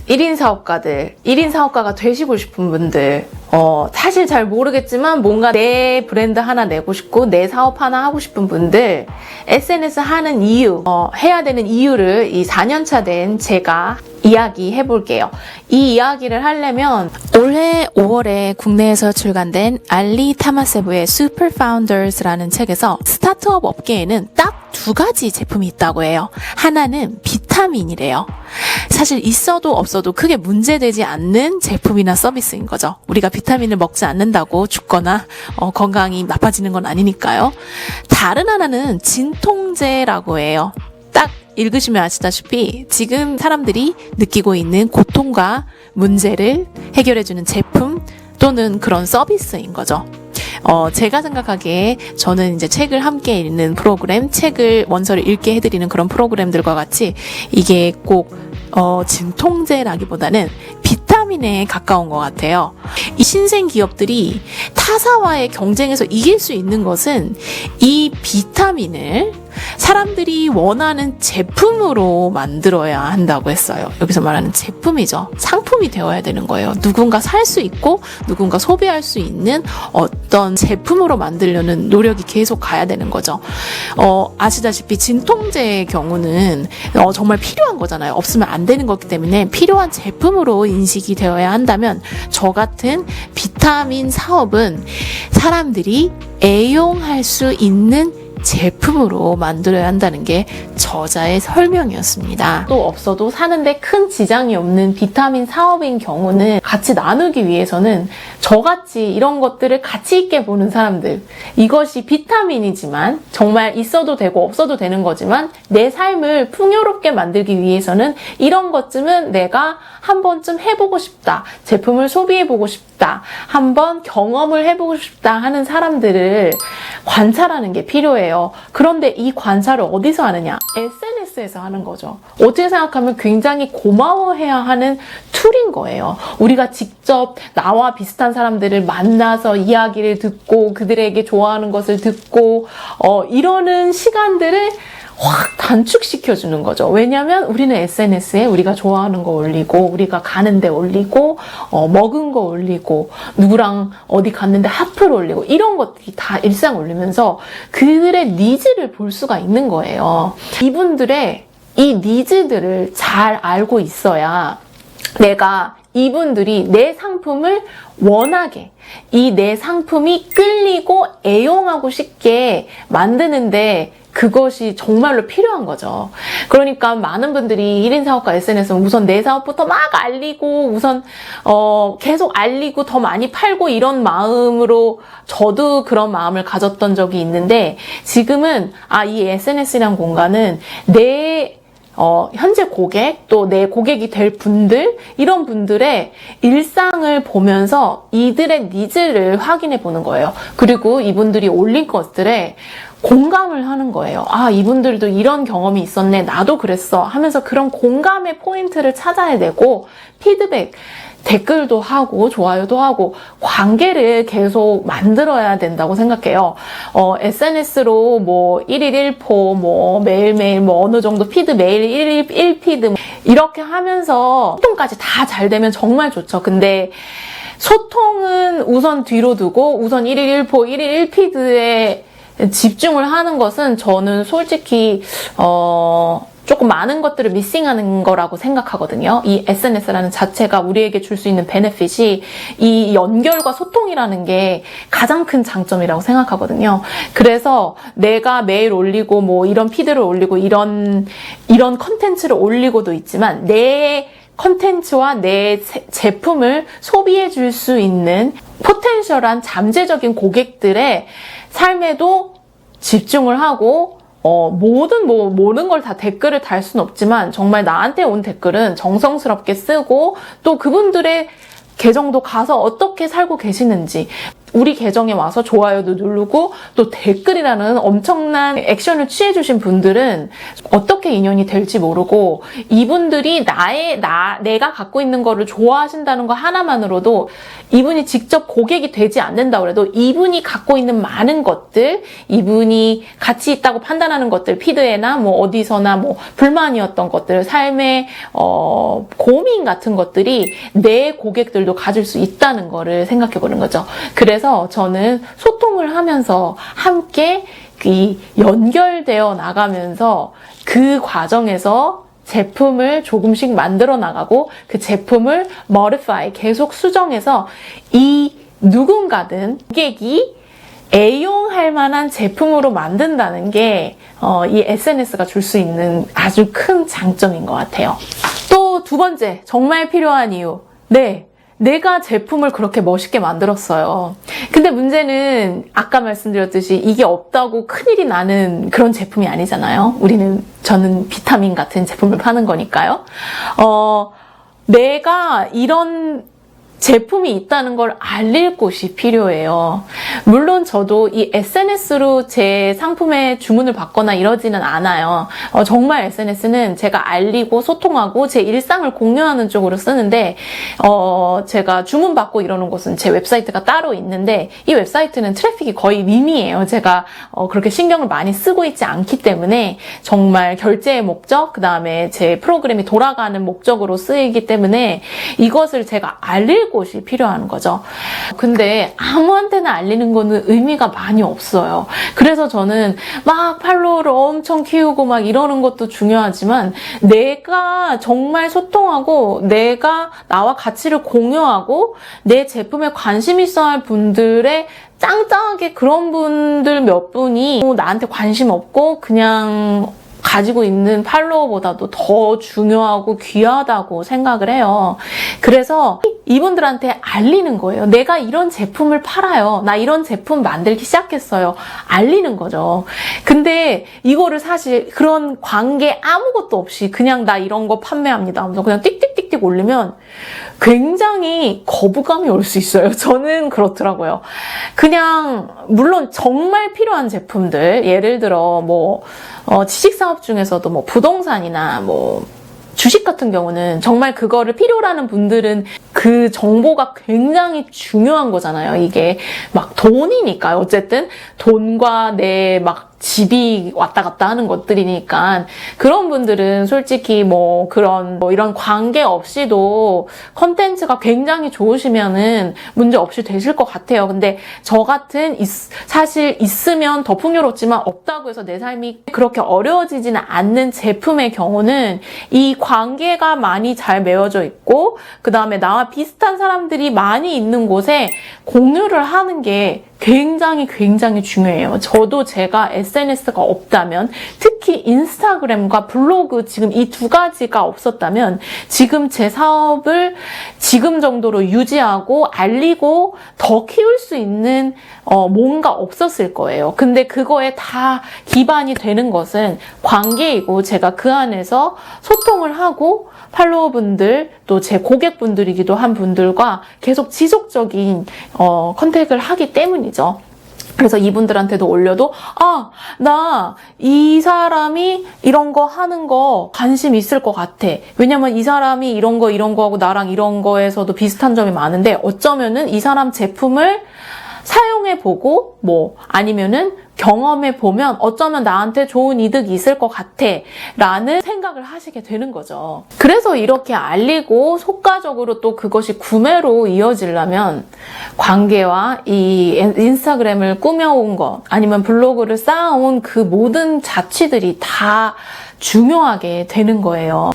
1인 사업가들, 1인 사업가가 되시고 싶은 분들, 사실 잘 모르겠지만 뭔가 내 브랜드 하나 내고 싶고 내 사업 하나 하고 싶은 분들, SNS 하는 이유, 해야 되는 이유를 이 4년차 된 제가 이야기해 볼게요. 이 이야기를 하려면 올해 5월에 국내에서 출간된 알리 타마세브의 Super Founders라는 책에서 스타트업 업계에는 딱 두 가지 제품이 있다고 해요. 하나는 비타민이래요. 사실 있어도 없어도 크게 문제되지 않는 제품이나 서비스인 거죠. 우리가 비타민을 먹지 않는다고 죽거나 건강이 나빠지는 건 아니니까요. 다른 하나는 진통제라고 해요. 딱 읽으시면 아시다시피 지금 사람들이 느끼고 있는 고통과 문제를 해결해주는 제품 또는 그런 서비스인 거죠. 제가 생각하기에 저는 이제 책을 함께 읽는 프로그램, 책을 원서를 읽게 해드리는 그런 프로그램들과 같이 이게 꼭 진통제라기보다는 비타민에 가까운 것 같아요. 이 신생 기업들이 타사와의 경쟁에서 이길 수 있는 것은 이 비타민을 사람들이 원하는 제품으로 만들어야 한다고 했어요. 여기서 말하는 제품이죠. 상품이 되어야 되는 거예요. 누군가 살 수 있고 누군가 소비할 수 있는 어떤 제품으로 만들려는 노력이 계속 가야 되는 거죠. 아시다시피 진통제의 경우는 정말 필요한 거잖아요. 없으면 안 되는 거기 때문에 필요한 제품으로 인식이 되어야 한다면 저 같은 비타민 사업은 사람들이 애용할 수 있는 제품으로 만들어야 한다는 게 저자의 설명이었습니다. 또 없어도 사는데 큰 지장이 없는 비타민 사업인 경우는 같이 나누기 위해서는 저같이 이런 것들을 가치 있게 보는 사람들, 이것이 비타민이지만 정말 있어도 되고 없어도 되는 거지만 내 삶을 풍요롭게 만들기 위해서는 이런 것쯤은 내가 한 번쯤 해보고 싶다, 제품을 소비해보고 싶다, 한번 경험을 해보고 싶다 하는 사람들을 관찰하는 게 필요해요. 그런데 이 관찰을 어디서 하느냐? SNS에서 하는 거죠. 어떻게 생각하면 굉장히 고마워해야 하는 툴인 거예요. 우리가 직접 나와 비슷한 사람들을 만나서 이야기를 듣고 그들에게 좋아하는 것을 듣고 이러는 시간들을 확 단축시켜주는 거죠. 왜냐하면 우리는 SNS에 우리가 좋아하는 거 올리고 우리가 가는 데 올리고 먹은 거 올리고 누구랑 어디 갔는데 하프를 올리고 이런 것들이 다 일상 올리면서 그들의 니즈를 볼 수가 있는 거예요. 이분들의 이 니즈들을 잘 알고 있어야 내가 이분들이 내 상품을 원하게, 이 내 상품이 끌리고 애용하고 싶게 만드는데 그것이 정말로 필요한 거죠. 그러니까 많은 분들이 1인 사업가 SNS는 우선 내 사업부터 막 알리고 우선 계속 알리고 더 많이 팔고 이런 마음으로 저도 그런 마음을 가졌던 적이 있는데 지금은 이 SNS라는 공간은 내 현재 고객, 또 내 고객이 될 분들, 이런 분들의 일상을 보면서 이들의 니즈를 확인해 보는 거예요. 그리고 이분들이 올린 것들에 공감을 하는 거예요. 이분들도 이런 경험이 있었네, 나도 그랬어 하면서 그런 공감의 포인트를 찾아야 되고, 피드백, 댓글도 하고 좋아요도 하고 관계를 계속 만들어야 된다고 생각해요. SNS로 뭐 1일 1포 뭐 매일매일 뭐 어느 정도 피드 매일 1피드 이렇게 하면서 소통까지 다 잘 되면 정말 좋죠. 근데 소통은 우선 뒤로 두고 우선 1일 1포 1일 1피드에 집중을 하는 것은 저는 솔직히 조금 많은 것들을 미싱하는 거라고 생각하거든요. 이 SNS라는 자체가 우리에게 줄 수 있는 베네핏이 이 연결과 소통이라는 게 가장 큰 장점이라고 생각하거든요. 그래서 내가 매일 올리고 뭐 이런 피드를 올리고 이런 컨텐츠를 올리고도 있지만 내 컨텐츠와 내 제품을 소비해 줄 수 있는 포텐셜한 잠재적인 고객들의 삶에도 집중을 하고 모든 걸 다 댓글을 달 수는 없지만 정말 나한테 온 댓글은 정성스럽게 쓰고 또 그분들의 계정도 가서 어떻게 살고 계시는지 우리 계정에 와서 좋아요도 누르고 또 댓글이라는 엄청난 액션을 취해주신 분들은 어떻게 인연이 될지 모르고, 이분들이 내가 갖고 있는 거를 좋아하신다는 거 하나만으로도, 이분이 직접 고객이 되지 않는다 그래도 이분이 갖고 있는 많은 것들, 이분이 가치 있다고 판단하는 것들, 피드에나 뭐 어디서나 뭐 불만이었던 것들, 삶의 고민 같은 것들이 내 고객들도 가질 수 있다는 거를 생각해 보는 거죠. 그래서 저는 소통을 하면서 함께 연결되어 나가면서 그 과정에서 제품을 조금씩 만들어 나가고, 그 제품을 modify, 계속 수정해서 이 누군가든 고객이 애용할 만한 제품으로 만든다는 게 이 SNS가 줄 수 있는 아주 큰 장점인 것 같아요. 또 두 번째, 정말 필요한 이유. 네. 내가 제품을 그렇게 멋있게 만들었어요. 근데 문제는 아까 말씀드렸듯이 이게 없다고 큰일이 나는 그런 제품이 아니잖아요. 저는 비타민 같은 제품을 파는 거니까요. 내가 이런 제품이 있다는 걸 알릴 곳이 필요해요. 물론 저도 이 SNS로 제 상품의 주문을 받거나 이러지는 않아요. 정말 SNS는 제가 알리고 소통하고 제 일상을 공유하는 쪽으로 쓰는데, 제가 주문받고 이러는 곳은 제 웹사이트가 따로 있는데, 이 웹사이트는 트래픽이 거의 미미해요. 제가 그렇게 신경을 많이 쓰고 있지 않기 때문에 정말 결제의 목적, 그 다음에 제 프로그램이 돌아가는 목적으로 쓰이기 때문에 이것을 제가 알릴 곳이 필요한 거죠. 근데 아무한테나 알리는 거는 의미가 많이 없어요. 그래서 저는 막 팔로워를 엄청 키우고 막 이러는 것도 중요하지만, 내가 정말 소통하고 내가 나와 가치를 공유하고 내 제품에 관심 있어 할 분들의 짱짱하게 그런 분들 몇 분이 나한테 관심 없고 그냥 가지고 있는 팔로워보다도 더 중요하고 귀하다고 생각을 해요. 그래서 이분들한테 알리는 거예요. 내가 이런 제품을 팔아요. 나 이런 제품 만들기 시작했어요. 알리는 거죠. 근데 이거를 사실 그런 관계 아무것도 없이 그냥 나 이런 거 판매합니다 하면서 그냥 띡띡띡띡 올리면 굉장히 거부감이 올 수 있어요. 저는 그렇더라고요. 그냥 물론 정말 필요한 제품들, 예를 들어 뭐 지식사업 중에서도 뭐 부동산이나 뭐 주식 같은 경우는 정말 그거를 필요로 하는 분들은 그 정보가 굉장히 중요한 거잖아요. 이게 막 돈이니까요. 어쨌든 돈과 내 막 집이 왔다 갔다 하는 것들이니까 그런 분들은 솔직히 뭐 그런 뭐 이런 관계 없이도 컨텐츠가 굉장히 좋으시면은 문제 없이 되실 것 같아요. 근데 저 같은 사실 있으면 더 풍요롭지만 없다고 해서 내 삶이 그렇게 어려워지지는 않는 제품의 경우는 이 관계가 많이 잘 맺어져 있고, 그 다음에 나와 비슷한 사람들이 많이 있는 곳에 공유를 하는 게 굉장히 중요해요. 저도 제가 SNS가 없다면, 특히 인스타그램과 블로그 지금 이 두 가지가 없었다면 지금 제 사업을 지금 정도로 유지하고 알리고 더 키울 수 있는 뭔가 없었을 거예요. 근데 그거에 다 기반이 되는 것은 관계이고, 제가 그 안에서 소통을 하고 팔로워분들 또 제 고객분들이기도 한 분들과 계속 지속적인 컨택을 하기 때문이죠. 그래서 이분들한테도 올려도 나 이 사람이 이런 거 하는 거 관심 있을 것 같아. 왜냐면 이 사람이 이런 거 하고 나랑 이런 거에서도 비슷한 점이 많은데 어쩌면은 이 사람 제품을 사용해보고 뭐 아니면은 경험해보면 어쩌면 나한테 좋은 이득이 있을 것 같아 라는 생각을 하시게 되는 거죠. 그래서 이렇게 알리고 속가적으로 또 그것이 구매로 이어지려면 관계와 이 인스타그램을 꾸며온 것 아니면 블로그를 쌓아온 그 모든 자취들이 다 중요하게 되는 거예요.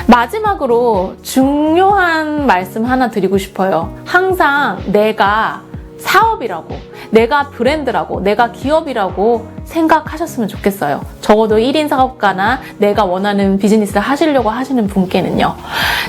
마지막으로 중요한 말씀 하나 드리고 싶어요. 항상 내가 사업이라고, 내가 브랜드라고, 내가 기업이라고 생각하셨으면 좋겠어요. 적어도 1인 사업가나 내가 원하는 비즈니스를 하시려고 하시는 분께는요.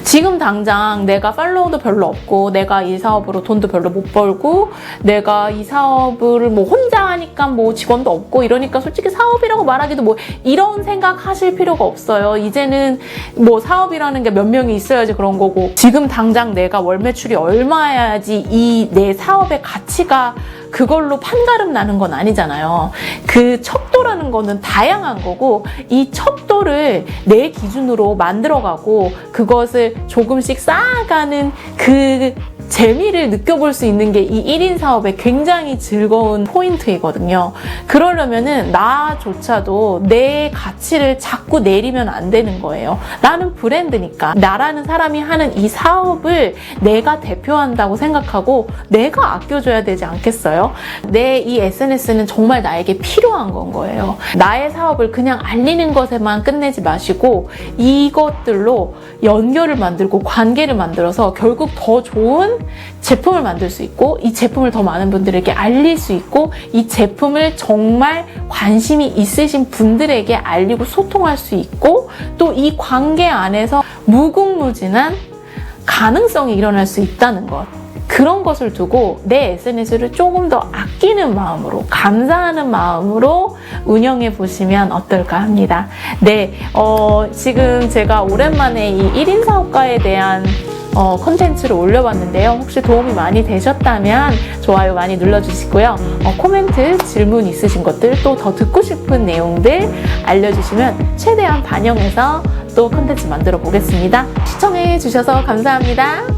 지금 당장 내가 팔로워도 별로 없고 내가 이 사업으로 돈도 별로 못 벌고 내가 이 사업을 뭐 혼자 하니까 뭐 직원도 없고 이러니까 솔직히 사업이라고 말하기도 뭐 이런 생각 하실 필요가 없어요. 이제는 뭐 사업이라는 게 몇 명이 있어야지 그런 거고 지금 당장 내가 월 매출이 얼마여야지 이 내 사업의 가치가 그걸로 판가름 나는 건 아니잖아요. 그 척도라는 거는 다양한 거고 이 척도를 내 기준으로 만들어가고 그것을 조금씩 쌓아가는 그 재미를 느껴볼 수 있는 게 이 1인 사업의 굉장히 즐거운 포인트이거든요. 그러려면은 나조차도 내 가치를 자꾸 내리면 안 되는 거예요. 나는 브랜드니까 나라는 사람이 하는 이 사업을 내가 대표한다고 생각하고 내가 아껴줘야 되지 않겠어요? 내 이 SNS는 정말 나에게 필요한 건 거예요. 나의 사업을 그냥 알리는 것에만 끝내지 마시고 이것들로 연결을 만들고 관계를 만들어서 결국 더 좋은 제품을 만들 수 있고 이 제품을 더 많은 분들에게 알릴 수 있고 이 제품을 정말 관심이 있으신 분들에게 알리고 소통할 수 있고 또 이 관계 안에서 무궁무진한 가능성이 일어날 수 있다는 것. 그런 것을 두고 내 SNS를 조금 더 아끼는 마음으로 감사하는 마음으로 운영해 보시면 어떨까 합니다. 네, 지금 제가 오랜만에 이 1인 사업가에 대한 콘텐츠를 올려봤는데요. 혹시 도움이 많이 되셨다면 좋아요 많이 눌러주시고요. 코멘트, 질문 있으신 것들 또 더 듣고 싶은 내용들 알려주시면 최대한 반영해서 또 콘텐츠 만들어 보겠습니다. 시청해 주셔서 감사합니다.